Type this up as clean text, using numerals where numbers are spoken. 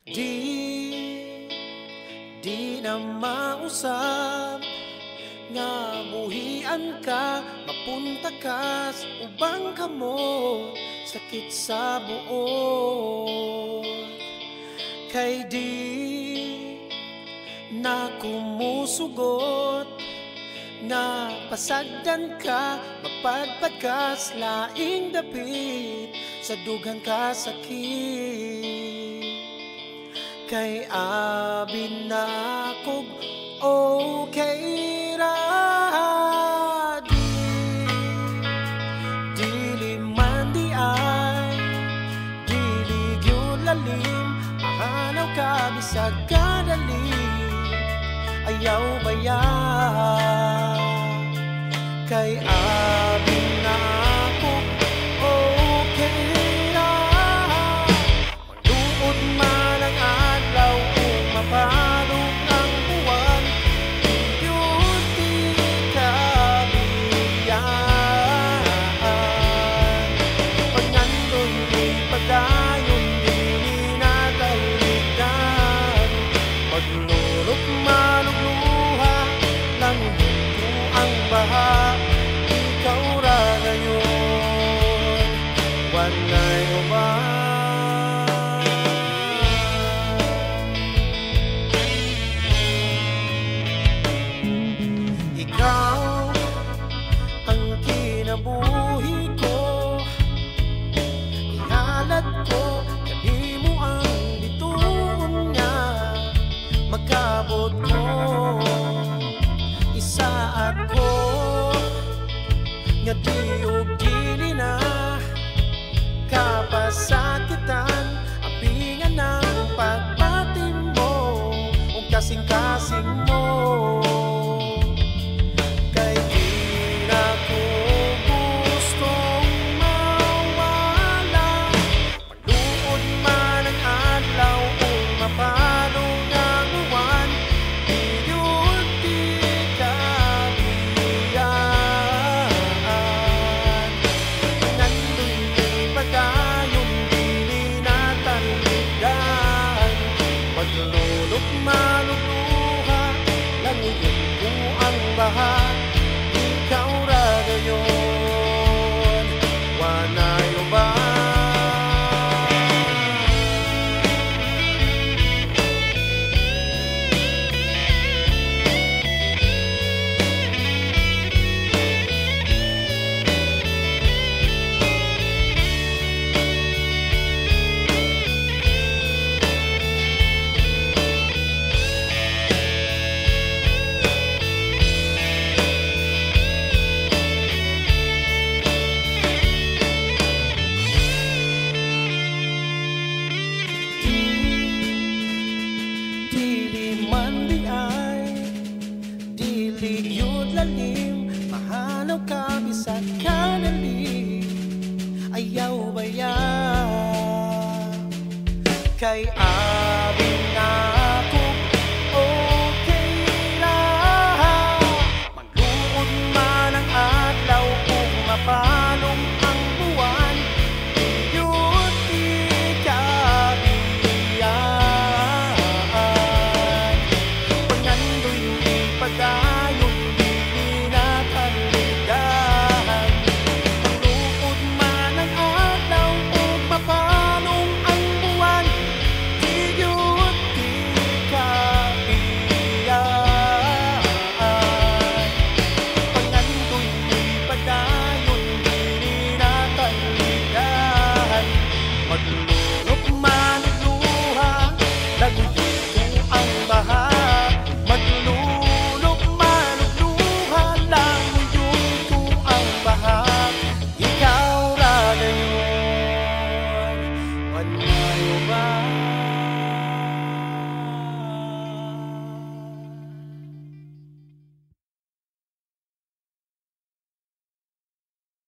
Di na mausap nga buhian ka, mapunta ka sa ubang kamot, sakit sa buot. Kay di na kumusugot nga pasagdan ka, mapadpad ka sa laing dapit, sa dugang kasakit. Kay abi na kog okay ra, dili man di ay, dili gyud lalim, mahanaw ka bisag kadali, ayaw baya. Kay abi na kog okay ra, maluod man ang adlaw o mabalog ang buwan, yun di kabiyan. Pagyandoy mo'y pagdayon, dili na talidan, maglulok malugluha, langit ko ang baha, ikaw ra ngayon, wanay uban. Ikaw ang kinabuhi ko, ihalat ko, kanimo ang bituon niya, magkabot ko, isa ako, nga di og dili na kapasakitan, apingan ng pagpatim mo, ug kasing-kasing mo. Kay di na ko gustong mawala, maluod man ang adlaw o mapalong ang buwan, di yun di kabiyan. Nando'y may pagdayon, dili na talidan, maglulok maluluha, languyon ko ang baha, ikaw ra ngayon, wanay uban. Dili man di ay, dili gyud lalim, mahanaw ka bisag kadali, ayaw baya. Kay abi na kog okay ra, magluod man ang adlaw ug mapalong ang buwan, yun di kabiyan. Pagyandoy mo'y pagdayon, dili na talidan, maluod man ang adlaw ug mapalong ang buwan, di yun di kabiyan. Pagyandoy mo'y pagdayon, dili na talidan, maglulok man ang luha, languyon ko ang baha, maglulok man ang luha, languyon ko ang baha, ikaw ra ngayon, wanay uban.